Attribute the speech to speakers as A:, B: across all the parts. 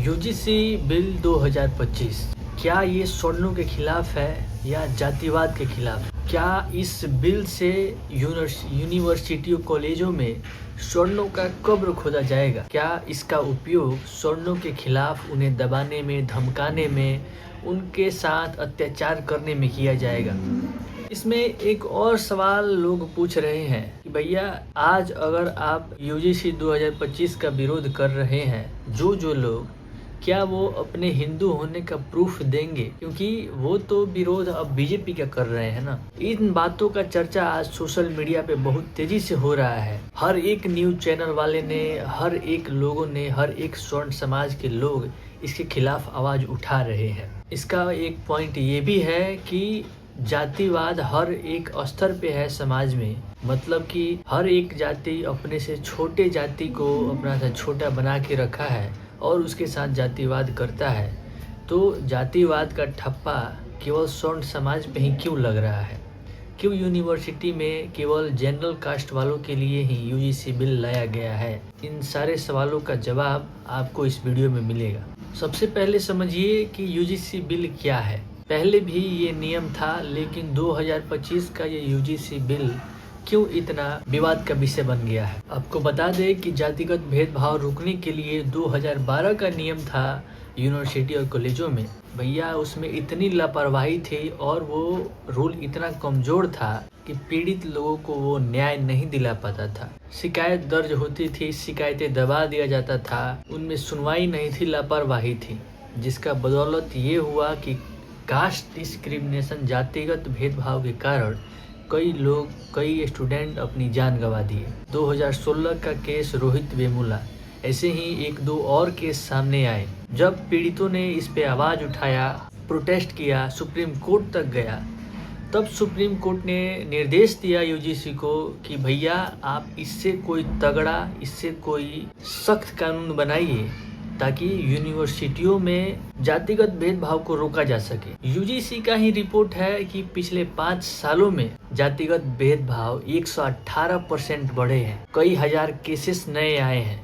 A: UGC bill 2025 क्या ये सवर्णों के खिलाफ है या जातिवाद के खिलाफ? क्या इस बिल से यूनिवर्सिटियों कॉलेजों में सवर्णों का कब्र खोदा जाएगा? क्या इसका उपयोग सवर्णों के खिलाफ उन्हें दबाने में, धमकाने में, उनके साथ अत्याचार करने में किया जाएगा? इसमें एक और सवाल लोग पूछ रहे हैं कि भैया आज अगर आप यूजीसी 2025 का विरोध कर रहे हैं, जो लोग, क्या वो अपने हिंदू होने का प्रूफ देंगे? क्योंकि वो तो विरोध अब बीजेपी का कर रहे हैं ना। इन बातों का चर्चा आज सोशल मीडिया पे बहुत तेजी से हो रहा है। हर एक न्यूज चैनल वाले ने, हर एक लोगों ने, हर एक स्वर्ण समाज के लोग इसके खिलाफ आवाज उठा रहे हैं। इसका एक पॉइंट ये भी है कि जातिवाद हर एक स्तर पे है समाज में। मतलब कि हर एक जाति अपने से छोटे जाति को अपना से छोटा बना के रखा है और उसके साथ जातिवाद करता है। तो जातिवाद का ठप्पा केवल स्वर्ण समाज पे ही क्यों लग रहा है? क्यों यूनिवर्सिटी में केवल जनरल कास्ट वालों के लिए ही यूजीसी बिल लाया गया है? इन सारे सवालों का जवाब आपको इस वीडियो में मिलेगा। सबसे पहले समझिए कि यूजीसी बिल क्या है। पहले भी ये नियम था, लेकिन 2025 का ये यूजीसी बिल क्यों इतना विवाद का विषय बन गया है? आपको बता दें कि जातिगत भेदभाव रोकने के लिए 2012 का नियम था यूनिवर्सिटी और कॉलेजों में। भैया उसमें इतनी लापरवाही थी और वो रूल इतना कमजोर था कि पीड़ित लोगों को वो न्याय नहीं दिला पाता था। शिकायत दर्ज होती थी, शिकायतें दबा दिया जाता था, उनमें सुनवाई नहीं थी, लापरवाही थी, जिसका बदौलत ये हुआ कि कास्ट डिस्क्रिमिनेशन, जातिगत भेदभाव के कारण कई स्टूडेंट अपनी जान गंवा दिए। 2016 का केस रोहित वेमुला, ऐसे ही एक दो और केस सामने आए। जब पीड़ितों ने इस पे आवाज उठाया, प्रोटेस्ट किया, सुप्रीम कोर्ट तक गया, तब सुप्रीम कोर्ट ने निर्देश दिया यूजीसी को कि भैया आप इससे कोई तगड़ा, इससे कोई सख्त कानून बनाइए ताकि यूनिवर्सिटियों में जातिगत भेदभाव को रोका जा सके। यूजीसी का ही रिपोर्ट है कि पिछले 5 सालों में जातिगत भेदभाव 118% बढ़े हैं। कई हजार केसेस नए आए हैं,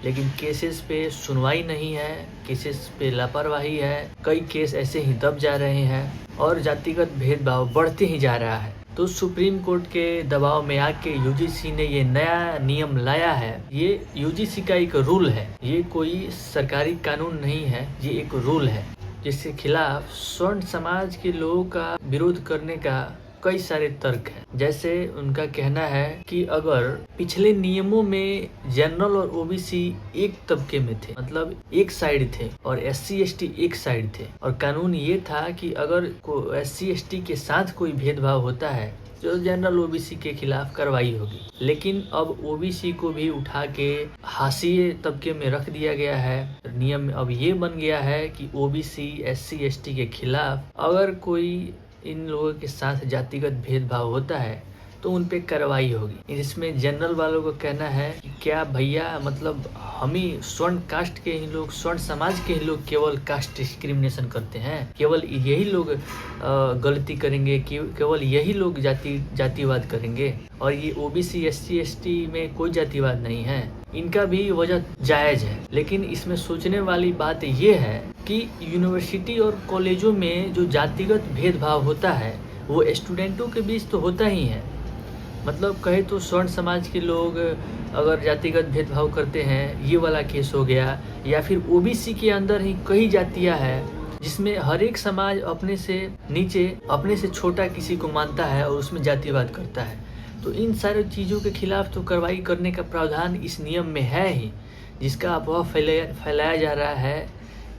A: लेकिन केसेस पे सुनवाई नहीं है, केसेस पे लापरवाही है, कई केस ऐसे ही दब जा रहे हैं और जातिगत भेदभाव बढ़ते ही जा रहा है। तो सुप्रीम कोर्ट के दबाव में आके यूजीसी ने ये नया नियम लाया है। ये यूजीसी का एक रूल है, ये कोई सरकारी कानून नहीं है, ये एक रूल है जिसके खिलाफ स्वर्ण समाज के लोगों का विरोध करने का कई सारे तर्क हैं। जैसे उनका कहना है कि अगर पिछले नियमों में जनरल और ओबीसी एक तबके में थे, मतलब एक साइड थे, और एससी एसटी एक साइड थे, और कानून ये था कि अगर एससी एसटी के साथ कोई भेदभाव होता है तो जनरल ओबीसी के खिलाफ कार्रवाई होगी। लेकिन अब ओबीसी को भी उठा के हाशिए तबके में रख दिया गया है। नियम अब ये बन गया है कि ओबीसी एससी एसटी के खिलाफ अगर कोई इन लोगों के साथ जातिगत भेदभाव होता है तो उन पे कार्रवाई होगी। इसमें जनरल वालों को कहना है कि क्या भैया, मतलब हम ही स्वर्ण कास्ट के ही लोग, स्वर्ण समाज के ही लोग केवल कास्ट डिस्क्रिमिनेशन करते हैं? केवल यही लोग गलती करेंगे, केवल यही लोग जातिवाद करेंगे? और ये ओबीसी एससी एसटी में कोई जातिवाद नहीं है। इनका भी वजह जायज है, लेकिन इसमें सोचने वाली बात ये है कि यूनिवर्सिटी और कॉलेजों में जो जातिगत भेदभाव होता है वो स्टूडेंटों के बीच तो होता ही है। मतलब कहे तो स्वर्ण समाज के लोग अगर जातिगत भेदभाव करते हैं, ये वाला केस हो गया, या फिर ओबीसी के अंदर ही कई जातियां हैं जिसमें हर एक समाज अपने से नीचे, अपने से छोटा किसी को मानता है और उसमें जातिवाद करता है। तो इन सारी चीज़ों के खिलाफ तो कार्रवाई करने का प्रावधान इस नियम में है ही, जिसका अफवाह फैलाया जा रहा है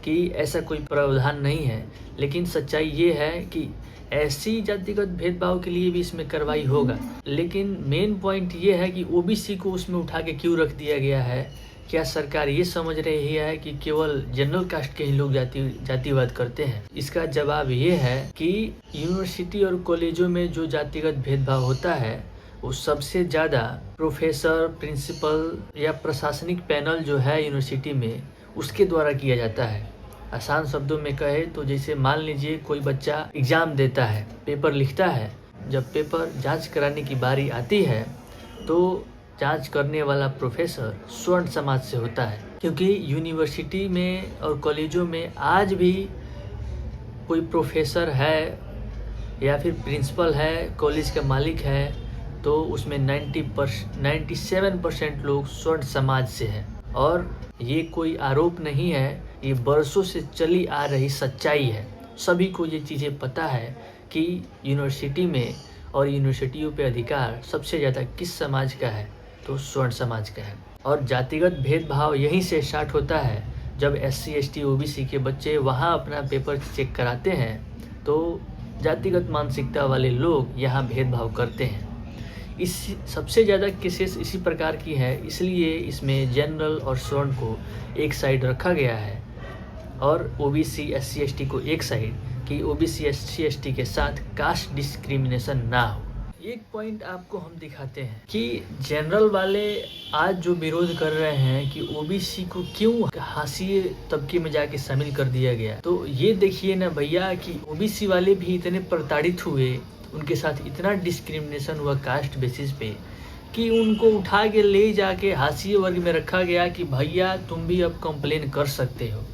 A: कि ऐसा कोई प्रावधान नहीं है। लेकिन सच्चाई ये है कि ऐसी जातिगत भेदभाव के लिए भी इसमें कार्रवाई होगा। लेकिन मेन पॉइंट ये है कि ओबीसी को उसमें उठा के क्यों रख दिया गया है? क्या सरकार ये समझ रही है कि केवल जनरल कास्ट के ही लोग जातिवाद करते हैं? इसका जवाब ये है कि यूनिवर्सिटी और कॉलेजों में जो जातिगत भेदभाव होता है वो सबसे ज़्यादा प्रोफेसर, प्रिंसिपल या प्रशासनिक पैनल जो है यूनिवर्सिटी में, उसके द्वारा किया जाता है। आसान शब्दों में कहे तो जैसे मान लीजिए कोई बच्चा एग्ज़ाम देता है, पेपर लिखता है, जब पेपर जांच कराने की बारी आती है तो जांच करने वाला प्रोफेसर स्वर्ण समाज से होता है। क्योंकि यूनिवर्सिटी में और कॉलेजों में आज भी कोई प्रोफेसर है या फिर प्रिंसिपल है, कॉलेज का मालिक है, तो उसमें 97% लोग स्वर्ण समाज से हैं। और ये कोई आरोप नहीं है, ये बरसों से चली आ रही सच्चाई है। सभी को ये चीज़ें पता है कि यूनिवर्सिटी में और यूनिवर्सिटियों पे अधिकार सबसे ज़्यादा किस समाज का है, तो स्वर्ण समाज का है। और जातिगत भेदभाव यहीं से स्टार्ट होता है। जब SC ST OBC के बच्चे वहाँ अपना पेपर चेक कराते हैं तो जातिगत मानसिकता वाले लोग यहाँ भेदभाव करते हैं। इस सबसे ज़्यादा केसेस इसी प्रकार की है, इसलिए इसमें जनरल और स्वर्ण को एक साइड रखा गया है और OBC SC ST को एक साइड, कि OBC SC ST के साथ कास्ट डिस्क्रिमिनेशन ना हो। एक पॉइंट आपको हम दिखाते हैं कि जनरल वाले आज जो विरोध कर रहे हैं कि OBC को क्यों हाशिए तबके में जाके शामिल कर दिया गया, तो ये देखिए ना भैया कि OBC वाले भी इतने प्रताड़ित हुए, उनके साथ इतना डिस्क्रिमिनेशन हुआ कास्ट बेसिस पे कि उनको उठा के ले जाके हाशिए वर्ग में रखा गया कि भैया तुम भी अब कंप्लेन कर सकते हो।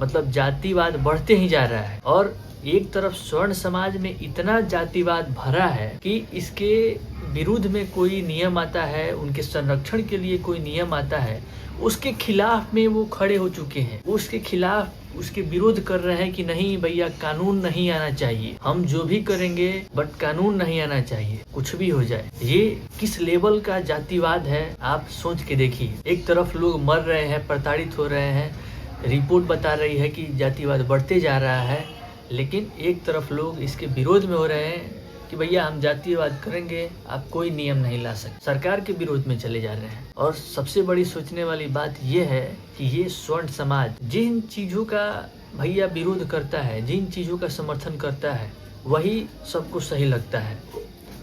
A: मतलब जातिवाद बढ़ते ही जा रहा है। और एक तरफ स्वर्ण समाज में इतना जातिवाद भरा है कि इसके विरुद्ध में कोई नियम आता है, उनके संरक्षण के लिए कोई नियम आता है, उसके खिलाफ में वो खड़े हो चुके हैं। वो उसके खिलाफ उसके विरोध कर रहे हैं कि नहीं भैया कानून नहीं आना चाहिए, हम जो भी करेंगे बट कानून नहीं आना चाहिए, कुछ भी हो जाए। ये किस लेवल का जातिवाद है आप सोच के देखिए। एक तरफ लोग मर रहे हैं, प्रताड़ित हो रहे हैं, रिपोर्ट बता रही है कि जातिवाद बढ़ते जा रहा है, लेकिन एक तरफ लोग इसके विरोध में हो रहे हैं कि भैया हम जातिवाद करेंगे, आप कोई नियम नहीं ला सकते, सरकार के विरोध में चले जा रहे हैं। और सबसे बड़ी सोचने वाली बात यह है कि ये स्वर्ण समाज जिन चीज़ों का भैया विरोध करता है, जिन चीज़ों का समर्थन करता है, वही सबको सही लगता है।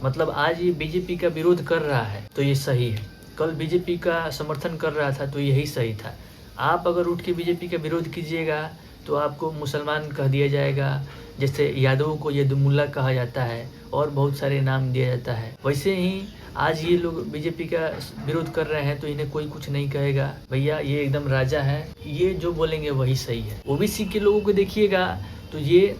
A: मतलब आज ये BJP का विरोध कर रहा है तो ये सही है, कल BJP का समर्थन कर रहा था तो यही सही था। आप अगर उठ के BJP का विरोध कीजिएगा तो आपको मुसलमान कह दिया जाएगा, जैसे यादवों को यदुमुल्ला कहा जाता है और बहुत सारे नाम दिया जाता है। वैसे ही आज ये लोग BJP का विरोध कर रहे हैं तो इन्हें कोई कुछ नहीं कहेगा, भैया ये एकदम राजा है, ये जो बोलेंगे वही सही है। OBC के लोगों को देखिएगा तो ये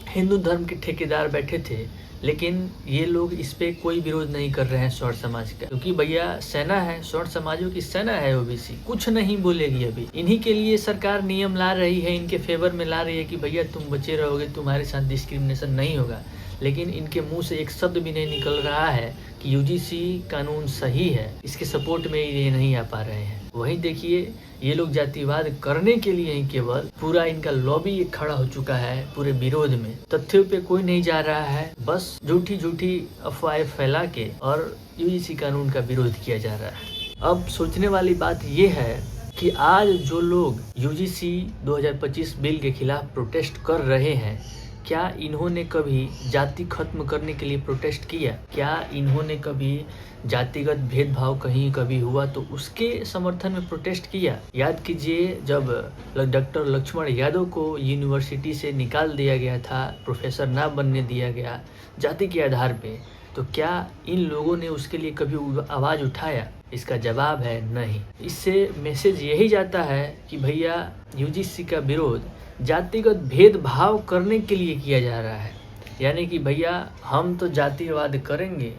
A: हिंदू धर्म के ठेकेदार बैठे थे, लेकिन ये लोग इस पे कोई विरोध नहीं कर रहे हैं स्वर्ण समाज का, क्योंकि भैया सेना है, स्वर्ण समाजों की सेना है OBC, कुछ नहीं बोलेगी। अभी इन्हीं के लिए सरकार नियम ला रही है, इनके फेवर में ला रही है कि भैया तुम बचे रहोगे, तुम्हारे साथ डिस्क्रिमिनेशन नहीं होगा। लेकिन इनके मुंह से एक शब्द भी नहीं निकल रहा है कि UGC कानून सही है, इसके सपोर्ट में ये नहीं आ पा रहे हैं। वहीं देखिए ये लोग जातिवाद करने के लिए ही केवल पूरा इनका लॉबी खड़ा हो चुका है पूरे विरोध में। तथ्यों पे कोई नहीं जा रहा है, बस झूठी झूठी अफवाहें फैला के और UGC कानून का विरोध किया जा रहा है। अब सोचने वाली बात ये है कि आज जो लोग UGC 2025 बिल के खिलाफ प्रोटेस्ट कर रहे हैं, क्या इन्होंने कभी जाति खत्म करने के लिए प्रोटेस्ट किया? क्या इन्होंने कभी जातिगत भेदभाव कहीं कभी हुआ तो उसके समर्थन में प्रोटेस्ट किया? याद कीजिए जब डॉक्टर लक्ष्मण यादव को यूनिवर्सिटी से निकाल दिया गया था, प्रोफेसर ना बनने दिया गया जाति के आधार पे, तो क्या इन लोगों ने उसके लिए कभी आवाज़ उठाया? इसका जवाब है नहीं। इससे मैसेज यही जाता है कि भैया UGC का विरोध जातिगत भेदभाव करने के लिए किया जा रहा है, यानी कि भैया हम तो जातिवाद करेंगे,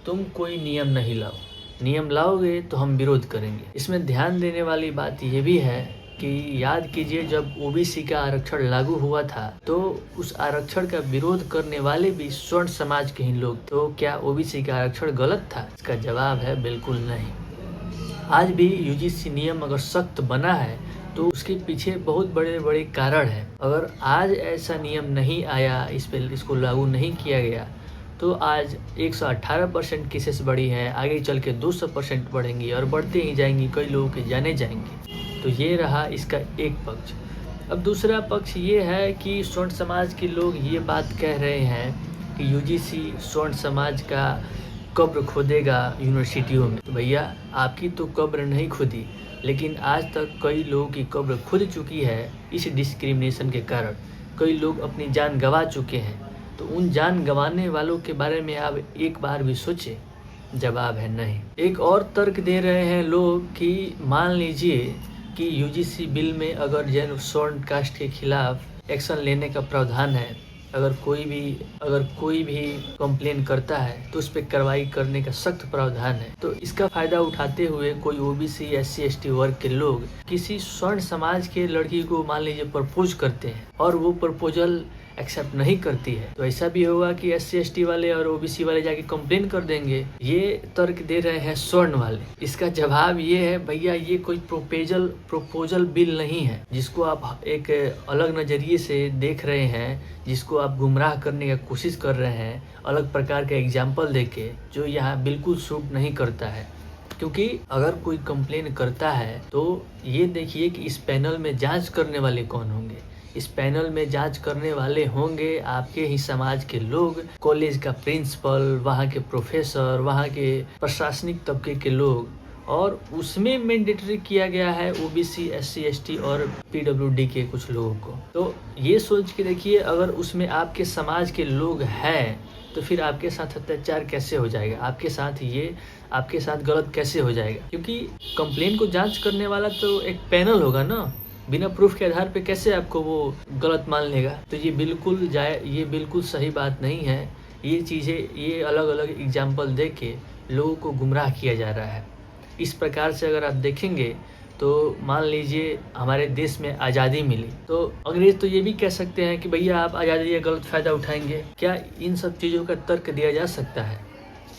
A: तुम कोई नियम नहीं लाओ, नियम लाओगे तो हम विरोध करेंगे। इसमें ध्यान देने वाली बात ये भी है कि याद कीजिए जब OBC का आरक्षण लागू हुआ था तो उस आरक्षण का विरोध करने वाले भी स्वर्ण समाज के ही लोग। तो क्या OBC का आरक्षण गलत था? इसका जवाब है बिल्कुल नहीं। आज भी UGC नियम अगर सख्त बना है तो उसके पीछे बहुत बड़े बड़े कारण हैं। अगर आज ऐसा नियम नहीं आया, इसको लागू नहीं किया गया, तो आज 118% केसेस बढ़ी हैं, आगे चल के 200% बढ़ेंगी और बढ़ते ही जाएंगी, कई लोगों के जाने जाएंगे। तो ये रहा इसका एक पक्ष। अब दूसरा पक्ष ये है कि स्वर्ण समाज के लोग ये बात कह रहे हैं कि UGC स्वर्ण समाज का कब्र खोदेगा यूनिवर्सिटियों में। तो भैया आपकी तो कब्र नहीं खुदी, लेकिन आज तक कई लोगों की कब्र खुद चुकी है इस डिस्क्रिमिनेशन के कारण। कई लोग अपनी जान गंवा चुके हैं, तो उन जान गंवाने वालों के बारे में आप एक बार भी सोचें। जवाब है नहीं। एक और तर्क दे रहे हैं लोग कि मान लीजिए कि यूजीसी बिल में अगर जैन स्वर्ण कास्ट के खिलाफ एक्शन लेने का प्रावधान है। अगर कोई भी कंप्लेन करता है तो उस पर कार्रवाई करने का सख्त प्रावधान है। तो इसका फायदा उठाते हुए कोई ओबीसी एससी एसटी वर्ग के लोग किसी स्वर्ण समाज के लड़की को मान लीजिए प्रपोज करते हैं और वो प्रपोजल एक्सेप्ट नहीं करती है, तो ऐसा भी होगा कि एससी एसटी वाले और ओबीसी वाले जाके कंप्लेन कर देंगे। ये तर्क दे रहे हैं स्वर्ण वाले। इसका जवाब ये है, भैया ये कोई प्रोपोजल बिल नहीं है जिसको आप एक अलग नजरिए से देख रहे हैं, जिसको आप गुमराह करने का कोशिश कर रहे हैं अलग प्रकार के एग्जाम्पल देके, जो यहाँ बिल्कुल सूट नहीं करता है। क्योंकि अगर कोई कंप्लेन करता है तो ये देखिए कि इस पैनल में जांच करने वाले कौन होंगे। इस पैनल में जांच करने वाले होंगे आपके ही समाज के लोग, कॉलेज का प्रिंसिपल, वहाँ के प्रोफेसर, वहाँ के प्रशासनिक तबके के लोग, और उसमें मैंडेटरी किया गया है ओबीसी एससी एसटी और पीडब्ल्यूडी के कुछ लोगों को। तो ये सोच के देखिए, अगर उसमें आपके समाज के लोग हैं तो फिर आपके साथ अत्याचार कैसे हो जाएगा, आपके साथ गलत कैसे हो जाएगा। क्योंकि कंप्लेन को जांच करने वाला तो एक पैनल होगा ना, बिना प्रूफ के आधार पे कैसे आपको वो गलत मान लेगा। तो ये बिल्कुल सही बात नहीं है। ये अलग अलग एग्जाम्पल दे के लोगों को गुमराह किया जा रहा है। इस प्रकार से अगर आप देखेंगे तो मान लीजिए हमारे देश में आज़ादी मिली तो अंग्रेज तो ये भी कह सकते हैं कि भैया आप आज़ादी का गलत फ़ायदा उठाएंगे। क्या इन सब चीज़ों का तर्क दिया जा सकता है?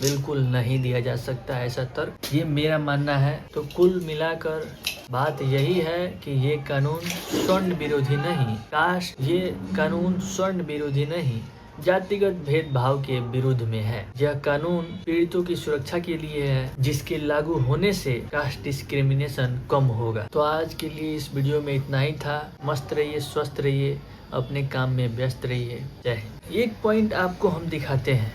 A: बिल्कुल नहीं दिया जा सकता ऐसा तर्क, ये मेरा मानना है। तो कुल मिलाकर बात यही है कि ये कानून स्वर्ण विरोधी नहीं, ये कानून स्वर्ण विरोधी नहीं, जातिगत भेदभाव के विरुद्ध में है। यह कानून पीड़ितों की सुरक्षा के लिए है, जिसके लागू होने से कास्ट डिस्क्रिमिनेशन कम होगा। तो आज के लिए इस वीडियो में इतना ही था। मस्त रहिए, स्वस्थ रहिए, अपने काम में व्यस्त रहिए। जय हिंद। एक पॉइंट आपको हम दिखाते हैं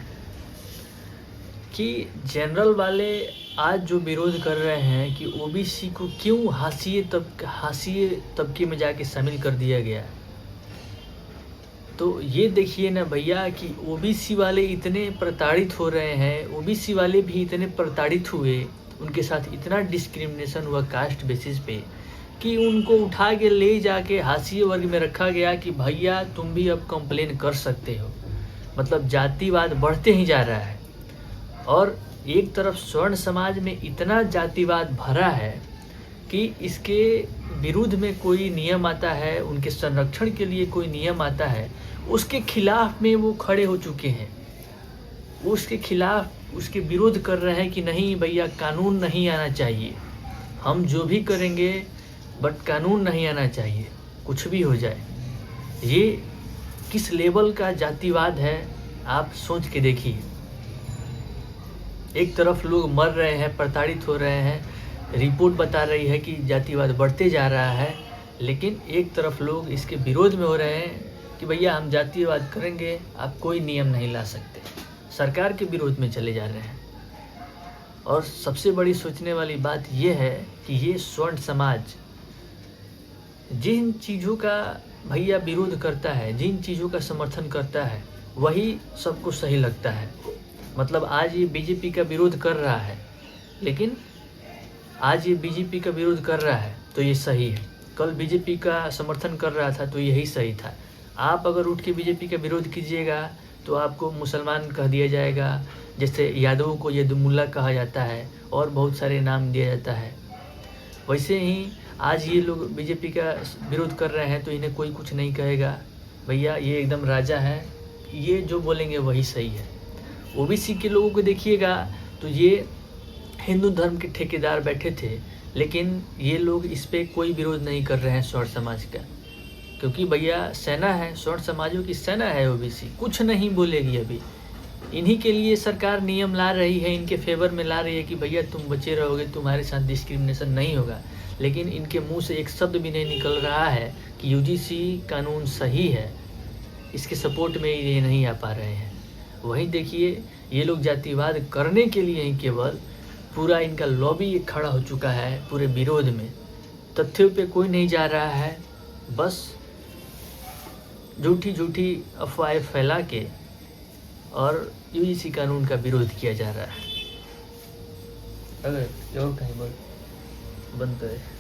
A: कि जनरल वाले आज जो विरोध कर रहे हैं कि ओबीसी को क्यों हाशिए तबके में जाके शामिल कर दिया गया। तो ये देखिए ना भैया कि ओबीसी वाले इतने प्रताड़ित हो रहे हैं, ओबीसी वाले भी इतने प्रताड़ित हुए, उनके साथ इतना डिस्क्रिमिनेशन हुआ कास्ट बेसिस पे कि उनको उठा के ले जाके हाशिए वर्ग में रखा गया कि भैया तुम भी अब कंप्लेन कर सकते हो। मतलब जातिवाद बढ़ते ही जा रहा है। और एक तरफ स्वर्ण समाज में इतना जातिवाद भरा है कि इसके विरुद्ध में कोई नियम आता है, उनके संरक्षण के लिए कोई नियम आता है, उसके खिलाफ में वो खड़े हो चुके हैं। उसके खिलाफ उसके विरोध कर रहे हैं कि नहीं भैया कानून नहीं आना चाहिए, हम जो भी करेंगे बट कानून नहीं आना चाहिए, कुछ भी हो जाए। ये किस लेवल का जातिवाद है आप सोच के देखिए। एक तरफ लोग मर रहे हैं, प्रताड़ित हो रहे हैं, रिपोर्ट बता रही है कि जातिवाद बढ़ते जा रहा है, लेकिन एक तरफ लोग इसके विरोध में हो रहे हैं कि भैया हम जातिवाद करेंगे, आप कोई नियम नहीं ला सकते, सरकार के विरोध में चले जा रहे हैं। और सबसे बड़ी सोचने वाली बात यह है कि ये स्वर्ण समाज जिन चीज़ों का भैया विरोध करता है, जिन चीज़ों का समर्थन करता है, वही सबको सही लगता है। मतलब आज ये बीजेपी का विरोध कर रहा है, लेकिन आज ये बीजेपी का विरोध कर रहा है तो ये सही है, कल बीजेपी का समर्थन कर रहा था तो यही सही था। आप अगर उठ के बीजेपी का विरोध कीजिएगा तो आपको मुसलमान कह दिया जाएगा, जैसे यादवों को यदुमुल्ला कहा जाता है और बहुत सारे नाम दिया जाता है। वैसे ही आज ये लोग बीजेपी का विरोध कर रहे हैं तो इन्हें कोई कुछ नहीं कहेगा, भैया ये एकदम राजा है, ये जो बोलेंगे वही सही है। ओबीसी के लोगों को देखिएगा तो ये हिंदू धर्म के ठेकेदार बैठे थे, लेकिन ये लोग इस पे कोई विरोध नहीं कर रहे हैं स्वर्ण समाज का, क्योंकि भैया सेना है, स्वर्ण समाजों की सेना है ओबीसी, कुछ नहीं बोलेगी। अभी इन्हीं के लिए सरकार नियम ला रही है, इनके फेवर में ला रही है कि भैया तुम बचे रहोगे, तुम्हारे साथ डिस्क्रिमिनेशन नहीं होगा। लेकिन इनके मुंह से एक शब्द भी नहीं निकल रहा है कि यूजीसी कानून सही है, इसके सपोर्ट में ये नहीं आ पा रहे हैं। वहीं देखिए ये लोग जातिवाद करने के लिए ही केवल पूरा इनका लॉबी खड़ा हो चुका है पूरे विरोध में। तथ्यों पे कोई नहीं जा रहा है, बस झूठी अफवाहें फैला के और यूजीसी कानून का विरोध किया जा रहा है। अगर और कहीं बंद करे।